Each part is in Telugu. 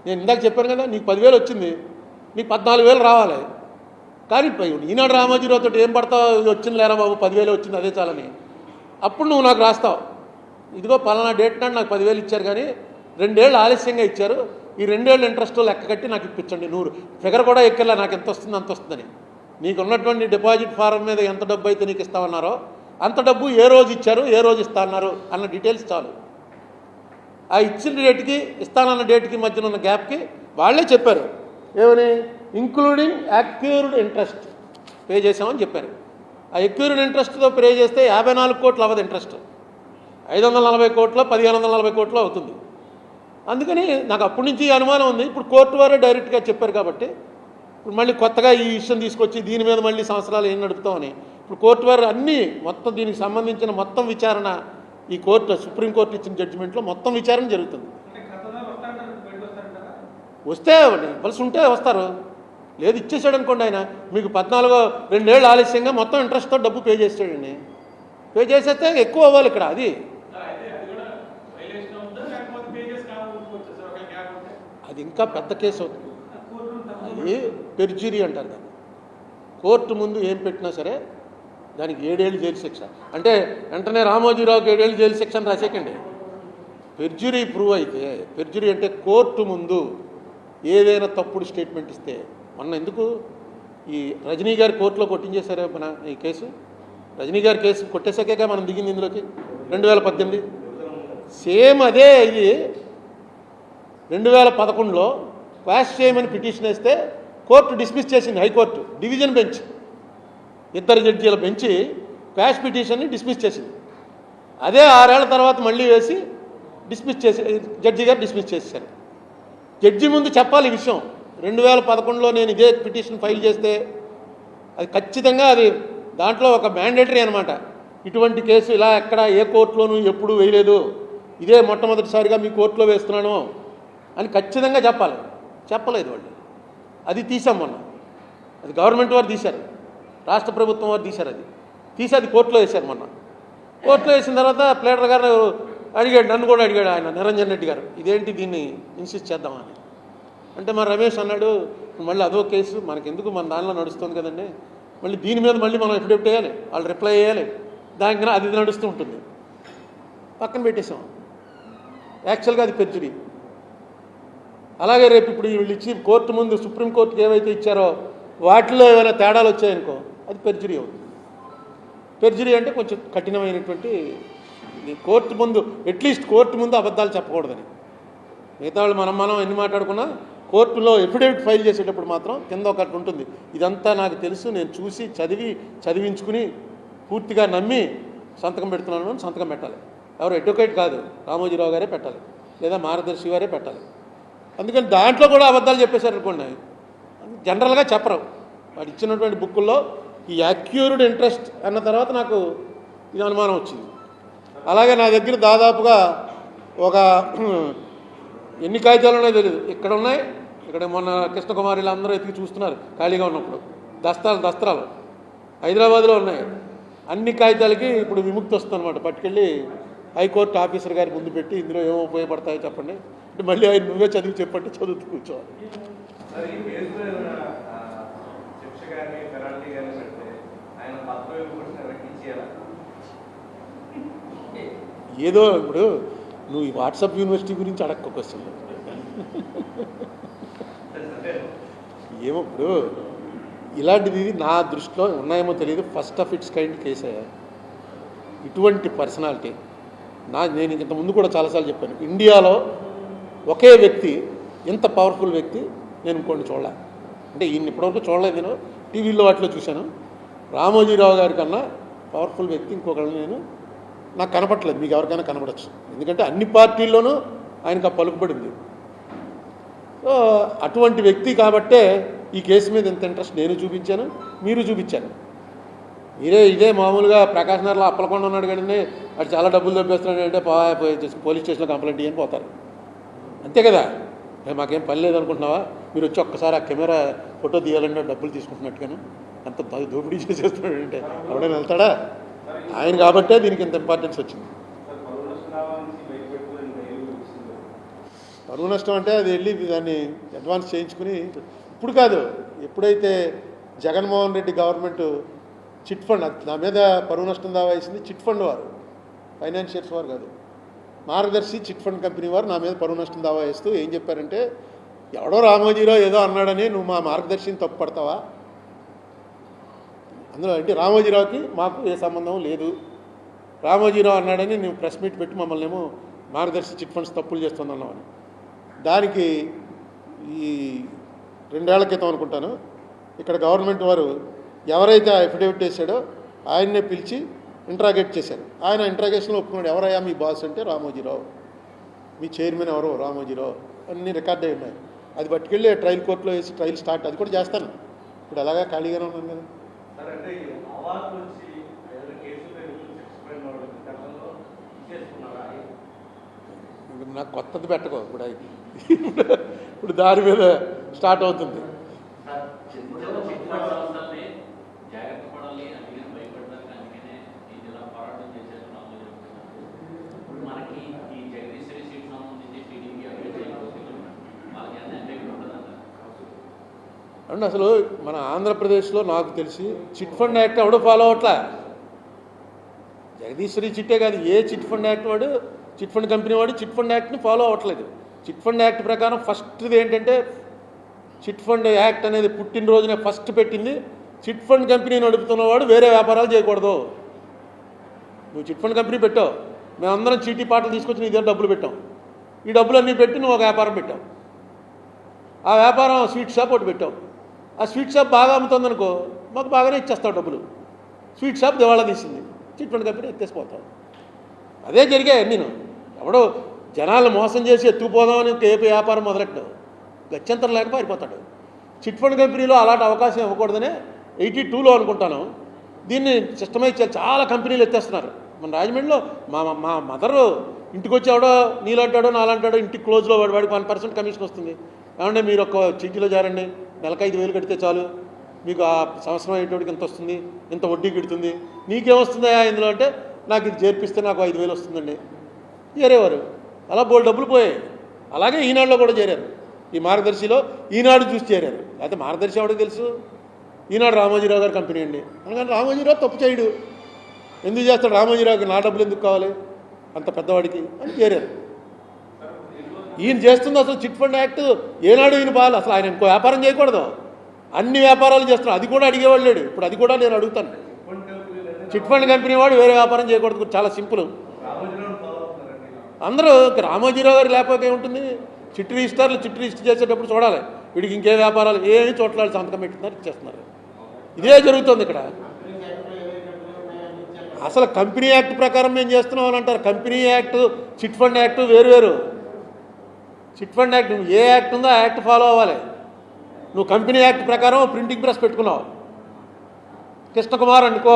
నేను ఇందాక చెప్పాను కదా, నీకు 10,000 వచ్చింది, నీకు 14,000 రావాలి. కానీ ఈనాడు రామోజీరావుతో ఏం పడతావు, వచ్చింది లేరా బాబు 10,000 వచ్చింది అదే చాలని. అప్పుడు నువ్వు నాకు రాస్తావు, ఇదిగో పలానా డేట్ నాడు నాకు 10,000 ఇచ్చారు, కానీ 2 ఏళ్ళు ఆలస్యంగా ఇచ్చారు, ఈ 2 ఏళ్ళు ఇంట్రెస్ట్ లెక్క కట్టి నాకు ఇప్పించండి. నువ్వు ఫిగర్ కూడా ఎక్కెలా నాకు ఎంత వస్తుంది అంత వస్తుందని. నీకు ఉన్నటువంటి డిపాజిట్ ఫారం మీద ఎంత డబ్బు అయితే నీకు ఇస్తామన్నారో అంత డబ్బు ఏ రోజు ఇచ్చారు, ఏ రోజు ఇస్తా అన్నారు అన్న డీటెయిల్స్ చాలు. ఆ ఇచ్చిన డేట్కి ఇస్తానన్న డేట్కి మధ్యన ఉన్న గ్యాప్కి వాళ్ళే చెప్పారు ఏమని, ఇంక్లూడింగ్ అక్యూర్డ్ ఇంట్రెస్ట్ పే చేసామని చెప్పారు. ఆ అక్యూర్డ్ ఇంట్రెస్ట్తో పే చేస్తే 54 కోట్లు అవ్వదు ఇంట్రెస్ట్, 540 కోట్లు 1,540 కోట్లు అవుతుంది. అందుకని నాకు అప్పటి నుంచి అనుమానం ఉంది. ఇప్పుడు కోర్టు వారే డైరెక్ట్గా చెప్పారు కాబట్టి ఇప్పుడు మళ్ళీ కొత్తగా ఈ విషయం తీసుకొచ్చి దీని మీద మళ్ళీ సంవత్సరాలు ఏం నడుపుతామని ఇప్పుడు కోర్టు వారు అన్నీ మొత్తం దీనికి సంబంధించిన మొత్తం విచారణ ఈ కోర్టు సుప్రీంకోర్టు ఇచ్చిన జడ్జిమెంట్లో మొత్తం విచారణ జరుగుతుంది. వస్తే ఇవ్వాల్సి ఉంటే వస్తారు, లేదు ఇచ్చేసాడు అనుకోండి ఆయన మీకు 2 ఏళ్ళు ఆలస్యంగా మొత్తం ఇంట్రెస్ట్తో డబ్బు పే చేసాడండి. పే చేసేస్తే ఎక్కువ అవ్వాలి ఇక్కడ. అది ఇంకా పెద్ద కేసు అవుతుంది. అది పెర్జురీ అంటారు దాన్ని. కోర్టు ముందు ఏం పెట్టినా సరే దానికి 7 ఏళ్ళు జైలు శిక్ష. అంటే వెంటనే రామోజీరావుకి 7 ఏళ్ళు జైలు శిక్ష అని రాసేకండి. పెర్జురీ ప్రూవ్ అయితే, పెర్జురీ అంటే కోర్టు ముందు ఏదైనా తప్పుడు స్టేట్మెంట్ ఇస్తే, మొన్న ఎందుకు ఈ రజనీ గారి కోర్టులో కొట్టించేశారే మన ఈ కేసు, రజనీ గారి కేసు కొట్టేసాకే మనం దిగింది ఇందులోకి 2018. సేమ్ అదే ఇది 2011లో క్వాష్ చేయమని పిటిషన్ వేస్తే కోర్టు డిస్మిస్ చేసింది. హైకోర్టు డివిజన్ బెంచ్ 2 జడ్జీల బెంచి క్వాష్ పిటిషన్ని డిస్మిస్ చేసింది. అదే 6 ఏళ్ల తర్వాత మళ్ళీ వేసి డిస్మిస్ చేసి జడ్జి గారు డిస్మిస్ చేశారు. జడ్జి ముందు చెప్పాలి ఈ విషయం. 2011లో నేను ఇదే పిటిషన్ ఫైల్ చేస్తే అది ఖచ్చితంగా అది దాంట్లో ఒక మ్యాండేటరీ అనమాట. ఇటువంటి కేసు ఇలా ఎక్కడ ఏ కోర్టులోనూ ఎప్పుడూ వేయలేదు, ఇదే మొట్టమొదటిసారిగా మీ కోర్టులో వేస్తున్నాను అని ఖచ్చితంగా చెప్పాలి. చెప్పలేదు వాళ్ళు. అది తీసాం మొన్న. అది గవర్నమెంట్ వారు తీశారు, రాష్ట్ర ప్రభుత్వం వారు తీశారు. అది తీసి అది కోర్టులో వేశారు మొన్న. కోర్టులో వేసిన తర్వాత ప్లేడర్ గారు అడిగాడు, నన్ను కూడా అడిగాడు ఆయన నిరంజన్ రెడ్డి గారు, ఇదేంటి దీన్ని ఇన్సిస్ట్ చేద్దామని. అంటే మా రమేష్ అన్నాడు, మళ్ళీ అదో కేసు మనకెందుకు, మన దానిలో నడుస్తుంది కదండి, మళ్ళీ దీని మీద మళ్ళీ మనం ఎప్పుడెప్పుడు వేయాలి, వాళ్ళు రిప్లై చేయాలి, దానికి అది నడుస్తూ ఉంటుంది. పక్కన పెట్టేసాం. యాక్చువల్గా అది పెర్జురీ. అలాగే రేపు ఇప్పుడు వీళ్ళు ఇచ్చి కోర్టు ముందు సుప్రీంకోర్టుకి ఏవైతే ఇచ్చారో వాటిలో ఏమైనా తేడాలు వచ్చాయనుకో అది పెర్జురీ అవుతుంది. పెర్జురీ అంటే కొంచెం కఠినమైనటువంటి, కోర్టు ముందు అట్లీస్ట్ కోర్టు ముందు అబద్ధాలు చెప్పకూడదని. మిగతా వాళ్ళు మనం ఎన్ని మాట్లాడుకున్నా కోర్టులో ఎఫిడవిట్ ఫైల్ చేసేటప్పుడు మాత్రం కింద ఒకటి ఉంటుంది, ఇదంతా నాకు తెలుసు, నేను చూసి చదివించుకుని పూర్తిగా నమ్మి సంతకం పెడుతున్నాను అని సంతకం పెట్టాలి. ఎవరు అడ్వకేట్ కాదు, రామోజీరావు గారే పెట్టాలి లేదా మార్గదర్శి గారే పెట్టాలి. అందుకని దాంట్లో కూడా అబద్ధాలు చెప్పేశారు అనుకోండి, జనరల్గా చెప్పరు. వాడు ఇచ్చినటువంటి బుక్కుల్లో ఈ అక్యూర్డ్ ఇంట్రెస్ట్ అన్న తర్వాత నాకు ఇది అనుమానం వచ్చింది. అలాగే నా దగ్గర దాదాపుగా ఒక ఎన్ని కాగితాలు ఉన్నాయో తెలియదు, ఇక్కడ ఉన్నాయి, ఇక్కడ మొన్న కృష్ణకుమార్ వీళ్ళు అందరూ ఎతికి చూస్తున్నారు ఖాళీగా ఉన్నప్పుడు, దస్త్రాలు హైదరాబాద్లో ఉన్నాయి. అన్ని కాగితాలకి ఇప్పుడు విముక్తి వస్తుంది అనమాట. పట్టుకెళ్ళి హైకోర్టు ఆఫీసర్ గారి ముందు పెట్టి ఇందులో ఏమో ఉపయోగపడతాయో చెప్పండి అంటే మళ్ళీ ఆయన నువ్వే చదివి చెప్పండి, చదువుతూ కూర్చోవాలి. ఏదో ఇప్పుడు నువ్వు ఈ వాట్సాప్ యూనివర్సిటీ గురించి అడక్క క్వశ్చన్ ఏమో. ఇప్పుడు ఇలాంటిది నా దృష్టిలో ఉన్నాయేమో తెలియదు, ఫస్ట్ ఆఫ్ ఇట్స్ కైండ్ కేసే. ఇటువంటి పర్సనాలిటీ నేను ఇంత ముందు కూడా చాలాసార్లు చెప్పాను, ఇండియాలో ఒకే వ్యక్తి ఇంత పవర్ఫుల్ వ్యక్తి నేను ఇంకోటి చూడలే. అంటే ఈయన ఇప్పటివరకు చూడలేదు, నేను టీవీలో వాటిలో చూశాను. రామోజీరావు గారి కన్నా పవర్ఫుల్ వ్యక్తి ఇంకొకళ్ళు నాకు కనపట్లేదు. మీకు ఎవరికైనా కనపడచ్చు, ఎందుకంటే అన్ని పార్టీల్లోనూ ఆయనకు ఆ పలుకుబడింది. సో అటువంటి వ్యక్తి కాబట్టే ఈ కేసు మీద ఇంత ఇంట్రెస్ట్ నేను చూపించాను, మీరు చూపించాను. ఇదే మామూలుగా ప్రకాశ్ నగర్లో అప్పలకొండ ఉన్నాడు కానీ వాడు చాలా డబ్బులు దొబ్బేస్తున్నాడు అంటే పోలీస్ స్టేషన్లో కంప్లైంట్ చేయని పోతారు, అంతే కదా. మాకేం పని లేదనుకుంటున్నావా, మీరు వచ్చి ఒక్కసారి ఆ కెమెరా ఫోటో తీయాలంటే డబ్బులు తీసుకుంటున్నట్టుగాను ఎంత దోపిడీ చేసేస్తున్నాడు అంటే ఎవడైనా వెళ్తాడా? ఆయన కాబట్టే దీనికి ఇంత ఇంపార్టెన్స్ వచ్చింది. పరువు నష్టం అంటే అది వెళ్ళి దాన్ని అడ్వాన్స్ చేయించుకుని ఇప్పుడు కాదు, ఎప్పుడైతే Jaganmohan Reddy government chit fund నా మీద పరువు నష్టం దావా వేసింది చిట్ ఫండ్ వారు, ఫైనాన్షియర్స్ వారు కాదు, మార్గదర్శి చిట్ ఫండ్ కంపెనీ వారు నా మీద పరువు నష్టం దావా వేస్తూ ఏం చెప్పారంటే, ఎవడో రామోజీరావు ఏదో అన్నాడని నువ్వు మా మార్గదర్శిని తప్పు పడతావా, అందులో అంటే రామోజీరావుకి మాకు ఏ సంబంధం లేదు, రామోజీరావు అన్నాడని నువ్వు ప్రెస్ మీట్ పెట్టి మమ్మల్ని ఏమో మార్గదర్శి చిట్ ఫండ్స్ తప్పులు చేస్తుందన్నామని. దానికి ఈ 2 ఏళ్ల క్రితం అనుకుంటాను ఇక్కడ గవర్నమెంట్ వారు ఎవరైతే అఫిడవిట్ చేశాడో ఆయన్నే పిలిచి ఇంట్రాగేట్ చేశారు. ఆయన ఇంట్రాగేషన్లో ఒప్పుకున్నాడు, ఎవరయ్యా మీ బాస్ అంటే రామోజీరావు, మీ చైర్మన్ ఎవరో రామోజీరావు, అన్నీ రికార్డ్ అయి ఉన్నాయి. అది పట్టుకెళ్ళి ట్రయల్ కోర్టులో వేసి ట్రయల్ స్టార్ట్, అది కూడా చేస్తాను. ఇప్పుడు అలాగా ఖాళీగానే ఉన్నాను కదా. నాకు కొత్తది పెట్టుకో ఇప్పుడు దాని మీద స్టార్ట్ అవుతుంది. అంటే అసలు మన ఆంధ్రప్రదేశ్లో నాకు తెలిసి చిట్ ఫండ్ యాక్ట్ ఎవడో ఫాలో అవట్లా. జగదీశ్వరి చిట్టే కాదు, ఏ చిట్ ఫండ్ యాక్ట్ వాడు, చిట్ ఫండ్ కంపెనీ వాడు చిట్ ఫండ్ యాక్ట్ని ఫాలో అవ్వట్లేదు. చిట్ ఫండ్ యాక్ట్ ప్రకారం ఫస్ట్ది ఏంటంటే, చిట్ ఫండ్ యాక్ట్ అనేది పుట్టినరోజునే ఫస్ట్ పెట్టింది, చిట్ ఫండ్ కంపెనీ నడుపుతున్నవాడు వేరే వ్యాపారాలు చేయకూడదు. నువ్వు చిట్ ఫండ్ కంపెనీ పెట్టావు, మేమందరం చీటీ పాటలు తీసుకొచ్చి నీ దగ్గర డబ్బులు పెట్టాం, ఈ డబ్బులన్నీ పెట్టి నువ్వు ఒక వ్యాపారం పెట్టావు, ఆ వ్యాపారం స్వీట్ షాప్ ఒకటి పెట్టావు, ఆ స్వీట్ షాప్ బాగా అమ్ముతుందనుకో మాకు బాగానే ఇచ్చేస్తావు డబ్బులు, స్వీట్ షాప్ దివాళా తీసింది, చిట్ ఫండ్ కంపెనీ ఎత్తేసిపోతావు. అదే జరిగాయి. నేను ఎవడో జనాలను మోసం చేసి ఎత్తుకుపోదామని ఏపీ వ్యాపారం మొదలెట్టాడు, గత్యంతరం లేక పారిపోతాడు. చిట్ ఫండ్ కంపెనీలో అలాంటి అవకాశం ఇవ్వకూడదనే 82లో అనుకుంటాను దీన్ని సిస్టమైజ్ చేయాలి. చాలా కంపెనీలు ఎత్తేస్తున్నారు. మన రాజమండ్రిలో మా మదరు ఇంటికి వచ్చి ఎవడో నీలాంటాడో నాలంటాడో ఇంటికి క్లోజ్లో వాడికి 1% కమిషన్ వస్తుంది. ఏమంటే మీరు ఒక చీటీలో చేరండి, నెలకు 5,000 కడితే చాలు, మీకు ఆ సంవత్సరం అయ్యేటోడికి ఎంత వస్తుంది, ఇంత వడ్డీ కడుతుంది, నీకేమొస్తుందా ఇందులో అంటే, నాకు ఇది చేర్పిస్తే నాకు 5,000 వస్తుందండి చేరేవారు. అలా బోల్డ్ డబ్బులు పోయాయి. అలాగే ఈనాడులో కూడా చేరారు. ఈ మార్గదర్శిలో ఈనాడు చూసి చేరారు. అయితే మార్గదర్శి ఎవరికి తెలుసు, ఈనాడు రామోజీరావు గారి కంపెనీ అండి అనగానే రామోజీరావు తప్పు చేయడు, ఎందుకు చేస్తాడు, రామోజీరావుకి నా డబ్బులు ఎందుకు కావాలి అంత పెద్దవాడికి అని చేరారు. ఈయన చేస్తుంది అసలు చిట్ ఫండ్ యాక్ట్ ఏనాడు ఈయన బాగా, అసలు ఆయన ఇంకో వ్యాపారం చేయకూడదు, అన్ని వ్యాపారాలు చేస్తున్నారు. అది కూడా అడిగేవాళ్ళు లేడు. ఇప్పుడు అది కూడా నేను అడుగుతాను, చిట్ ఫండ్ కంపెనీ వాడు వేరే వ్యాపారం చేయకూడదు, చాలా సింపుల్. అందరూ రామోజీరావు గారు లేకపోతే ఏముంటుంది, చిట్ రిజిస్టర్ చేసేటప్పుడు చూడాలి వీడికి ఇంకే వ్యాపారాలు ఏమి చోట్ల సంతకం పెట్టుతున్నారు, ఇచ్చేస్తున్నారు. ఇదే జరుగుతుంది ఇక్కడ. అసలు కంపెనీ యాక్ట్ ప్రకారం మేము చేస్తున్నాం అని అంటారు. Company act chit fund act వేరు. చిట్ ఫండ్ యాక్ట్ ఏ యాక్ట్ ఉందో ఆ యాక్ట్ ఫాలో అవ్వాలి. నువ్వు కంపెనీ యాక్ట్ ప్రకారం ప్రింటింగ్ ప్రెస్ పెట్టుకున్నావు, కృష్ణకుమార్ అనుకో,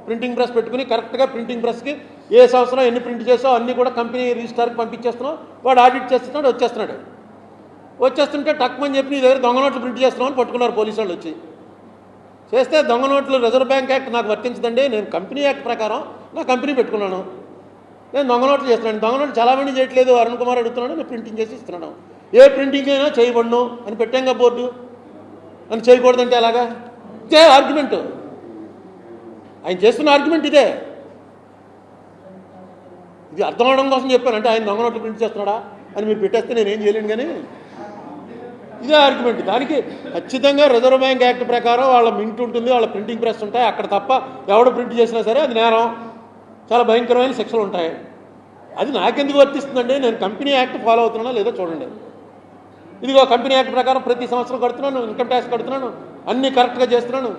ప్రింటింగ్ ప్రెస్ పెట్టుకుని కరెక్ట్గా ప్రింటింగ్ ప్రెస్కి ఏ సంవత్సరం ఎన్ని ప్రింట్ చేసావు అన్నీ కూడా కంపెనీ రిజిస్టర్కి పంపించేస్తున్నావు, వాడు ఆడిట్ చేస్తున్నాడు, వచ్చేస్తుంటే టక్మని చెప్పి నీ దగ్గర దొంగ నోట్లు ప్రింట్ చేస్తున్నావు అని పట్టుకున్నారు పోలీసు వాళ్ళు వచ్చి. చేస్తే దొంగ నోట్లు రిజర్వ్ బ్యాంక్ యాక్ట్ నాకు వర్తించదండి, నేను కంపెనీ యాక్ట్ ప్రకారం నా కంపెనీ పెట్టుకున్నాను, నేను దొంగ నోట్లు చేస్తున్నాను, దొంగ నోట్లు చాలామంది చేయట్లేదు, అరుణ్ కుమార్ అడుగుతున్నాడు, నేను ప్రింటింగ్ చేసి ఇస్తున్నాను, ఏ ప్రింటింగ్ అయినా చేయబడను అని పెట్టాంగా బోర్డు అని, చేయకూడదంటే అలాగా ఇదే ఆర్గ్యుమెంట్, ఆయన చేస్తున్న ఆర్గ్యుమెంట్ ఇదే. ఇది అర్థం అవడం కోసం చెప్పాను, అంటే ఆయన దొంగ నోట్లు ప్రింట్ చేస్తున్నాడా అని మీరు పెట్టేస్తే నేనేం చేయలేను, కానీ ఇదే ఆర్గ్యుమెంట్. దానికి ఖచ్చితంగా రిజర్వ్ బ్యాంక్ యాక్ట్ ప్రకారం వాళ్ళ మింట్ ఉంటుంది, వాళ్ళ ప్రింటింగ్ ప్రెస్ ఉంటాయి, అక్కడ తప్ప ఎవడు ప్రింట్ చేసినా సరే అది నేరం, చాలా భయంకరమైన శిక్షలు ఉంటాయి. అది నాకెందుకు వర్తిస్తుందండి, నేను కంపెనీ యాక్ట్ ఫాలో అవుతున్నానా లేదో చూడండి. ఇదిగో కంపెనీ యాక్ట్ ప్రకారం ప్రతి సంవత్సరం కడుతున్నాను, ఇన్కమ్ ట్యాక్స్ కడుతున్నాను, అన్నీ కరెక్ట్గా చేస్తున్నాను.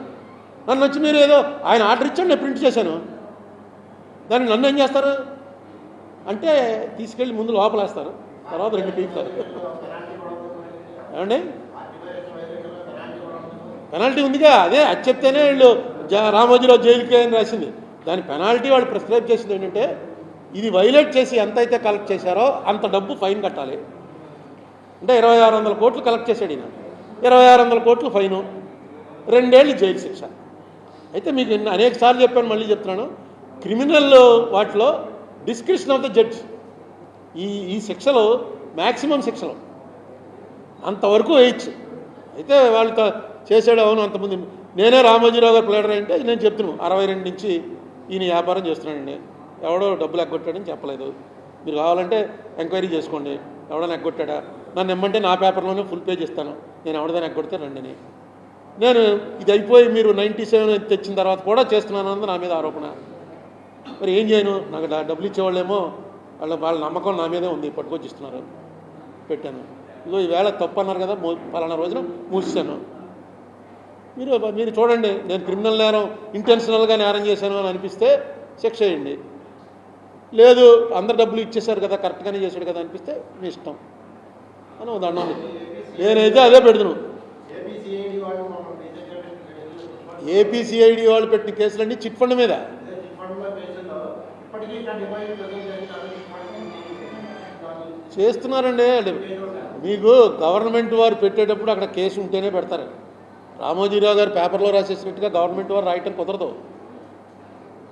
నన్ను వచ్చి మీరు ఏదో ఆయన ఆర్డర్ ఇచ్చాడు నేను ప్రింట్ చేశాను, దాన్ని నన్ను ఏం చేస్తారు అంటే తీసుకెళ్ళి ముందు లోపలేస్తారు, తర్వాత 2 పీకుతారు. ఏమండి పెనాల్టీ ఉందిగా, అదే అది చెప్తేనే వీళ్ళు రామోజీరావు జైలుకి అని రాసింది. దాని పెనాల్టీ వాళ్ళు ప్రిస్క్రైబ్ చేసింది ఏంటంటే, ఇది వైలేట్ చేసి ఎంతైతే కలెక్ట్ చేశారో అంత డబ్బు ఫైన్ కట్టాలి. అంటే 2,600 కోట్లు కలెక్ట్ చేశాడు ఈయన, 2,600 కోట్లు ఫైను, 2 ఏళ్ళు జైలు శిక్ష. అయితే మీకు అనేక సార్లు చెప్పాను, మళ్ళీ చెప్తున్నాను, క్రిమినల్ వాటిలో డిస్క్రిప్షన్ ఆఫ్ ద జడ్జ్ ఈ శిక్షలు మ్యాక్సిమం శిక్షలు అంతవరకు వేయచ్చు. అయితే వాళ్ళు చేసాడు, అవును అంతమంది. నేనే రామోజీరావు గారు ప్లేడర్ అంటే నేను చెప్తున్నాను 62 నుంచి ఈయన వ్యాపారం చేస్తున్నానండి, ఎవడో డబ్బులు ఎగ్గొట్టాడని చెప్పలేదు. మీరు కావాలంటే ఎంక్వైరీ చేసుకోండి, ఎవడైనా ఎగ్గొట్టాడా, నన్ను ఇమ్మంటే నా పేపర్లోనే ఫుల్ పేజ్ ఇస్తాను, నేను ఎవడైనా ఎగ్గొడితే రండిని. నేను ఇది అయిపోయి మీరు 97 తెచ్చిన తర్వాత కూడా చేస్తున్నాను అన్నది నా మీద ఆరోపణ. మరి ఏం చేయను, నాకు డబ్బులు ఇచ్చేవాళ్ళేమో వాళ్ళ నమ్మకం నా మీదే ఉంది, పట్టుకొచ్చి ఇస్తున్నారు, పెట్టాను. ఇదిగో ఈవేళ తప్పు అన్నారు కదా, పలానా రోజున మూసాను. మీరు చూడండి, నేను క్రిమినల్ నేరం ఇంటెన్షనల్గా నేరం చేశాను అని అనిపిస్తే శిక్ష వేయండి, లేదు అందరు డబ్బులు ఇచ్చేశారు కదా కరెక్ట్గానే చేశాడు కదా అనిపిస్తే మీ ఇష్టం అని దండం. నేనైతే అదే పెడుతున్నాను. ఏపీసీఐడి వాళ్ళు పెట్టిన కేసులన్నీ చిట్ ఫండ్ మీద. చేస్తున్నారండి. మీకు గవర్నమెంట్ వారు పెట్టేటప్పుడు అక్కడ కేసు ఉంటేనే పెడతారు. రామోజీరావు గారు పేపర్లో రాసేసినట్టుగా గవర్నమెంట్ వారు రాయటం కుదరదు.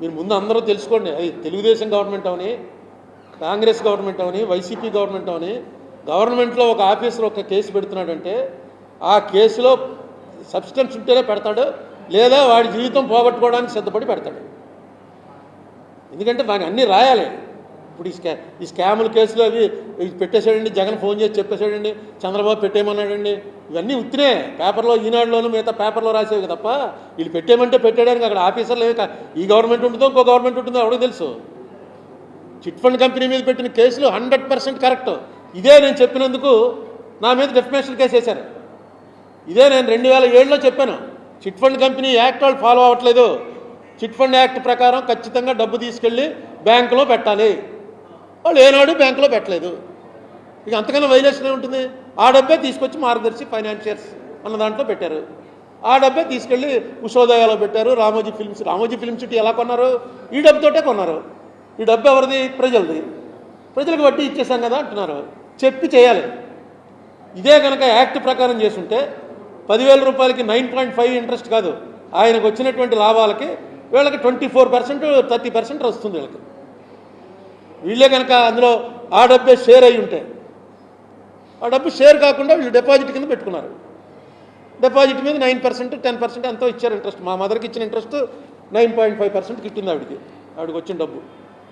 మీరు ముందు అందరూ తెలుసుకోండి, అది తెలుగుదేశం గవర్నమెంట్ అవని, కాంగ్రెస్ గవర్నమెంట్ అవని, వైసీపీ గవర్నమెంట్ అవని, గవర్నమెంట్లో ఒక ఆఫీసర్ ఒక కేసు పెడుతున్నాడంటే ఆ కేసులో సబ్స్టెన్స్ ఉంటేనే పెడతాడు, లేదా వాడి జీవితం పోగొట్టుకోవడానికి సిద్ధపడి పెడతాడు. ఎందుకంటే దాన్ని అన్నీ రాయాలి. ఇప్పుడు ఈ స్కాముల కేసులు అవి పెట్టేశాడండి, జగన్ ఫోన్ చేసి చెప్పేశాడండి, చంద్రబాబు పెట్టేయమన్నాడండి, ఇవన్నీ ఉత్తినే పేపర్లో, ఈనాడులోనూ మిగతా పేపర్లో రాసేవి తప్ప వీళ్ళు పెట్టేయమంటే పెట్టేయడానికి అక్కడ ఆఫీసర్లు ఈ గవర్నమెంట్ ఉంటుందో ఇంకో గవర్నమెంట్ ఉంటుందో ఎవరికి తెలుసు. చిట్ ఫండ్ కంపెనీ మీద పెట్టిన కేసులు 100% కరెక్ట్. ఇదే నేను చెప్పినందుకు నా మీద డెఫమేషన్ కేసు వేశారు. ఇదే నేను 2007లో చెప్పాను, చిట్ ఫండ్ కంపెనీ యాక్ట్ వాళ్ళు ఫాలో అవ్వట్లేదు, చిట్ ఫండ్ యాక్ట్ ప్రకారం ఖచ్చితంగా డబ్బు తీసుకెళ్ళి బ్యాంకులో పెట్టాలి, వాళ్ళు ఏనాడు బ్యాంకులో పెట్టలేదు. ఇక అంతకన్నా వైలేషన్ ఏముంటుంది. ఆ డబ్బే తీసుకొచ్చి మార్గదర్శి ఫైనాన్షియర్స్ అన్న దాంట్లో పెట్టారు, ఆ డబ్బే తీసుకెళ్ళి ఉషోదయాలో పెట్టారు. రామోజీ ఫిల్మ్ సిటీ ఎలా కొన్నారు, ఈ డబ్బుతోటే కొన్నారు. ఈ డబ్బు ఎవరిది, ప్రజలది, ప్రజలకు వడ్డీ ఇచ్చేసాం కదా అంటున్నారు. చెప్పి చేయాలి. ఇదే కనుక యాక్ట్ ప్రకారం చేసుంటే 10,000 రూపాయలకి 9.5 ఇంట్రెస్ట్ కాదు, ఆయనకు వచ్చినటువంటి లాభాలకి వీళ్ళకి 24% 30% వస్తుంది వీళ్ళకి. వీళ్ళే కనుక అందులో ఆ డబ్బే షేర్ అయ్యి ఉంటే, ఆ డబ్బు షేర్ కాకుండా వీళ్ళు డిపాజిట్ కింద పెట్టుకున్నారు. డిపాజిట్ మీద 9% 10% ఎంతో ఇచ్చారు ఇంట్రెస్ట్. మా మదర్కి ఇచ్చిన ఇంట్రెస్ట్ 9.5% కిట్టింది ఆవిడికి వచ్చిన డబ్బు.